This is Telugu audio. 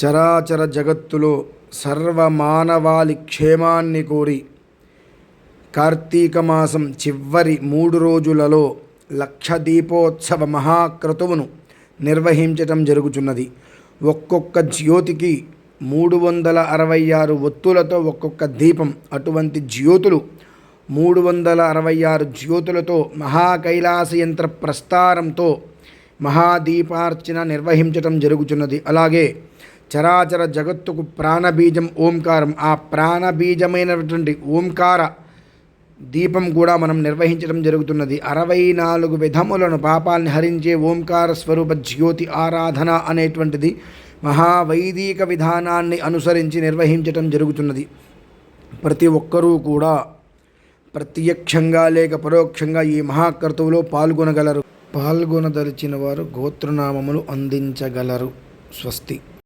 చరాచర జగత్తులో సర్వమానవాళి క్షేమాన్ని కోరి కార్తీక మాసం చివరి 3 రోజులలో లక్ష దీపోత్సవ మహాక్రతువును నిర్వహించటం జరుగుతున్నది. ఒక్కొక్క జ్యోతికి 366 ఒత్తులతో ఒక్కొక్క దీపం. అటువంటి జ్యోతులు 366 జ్యోతులతో మహాకైలాస యంత్ర ప్రస్తారంతో మహాదీపార్చన నిర్వహించటం జరుగుతున్నది. అలాగే చరాచర జగత్తుకు ప్రాణబీజం ఓంకారం. ఆ ప్రాణబీజమైనటువంటి ఓంకార దీపం కూడా మనం నిర్వహించడం జరుగుతున్నది. 64 విధములను పాపాలని హరించే ఓంకార స్వరూప జ్యోతి ఆరాధన అనేటువంటిది మహావైదిక విధానాన్ని అనుసరించి నిర్వహించటం జరుగుతున్నది. ప్రతి ఒక్కరూ కూడా ప్రత్యక్షంగా లేక పరోక్షంగా ఈ మహాకర్తువులో పాల్గొనగలరు. పాల్గొనదలిచిన వారు గోత్రనామములు అందించగలరు. స్వస్తి.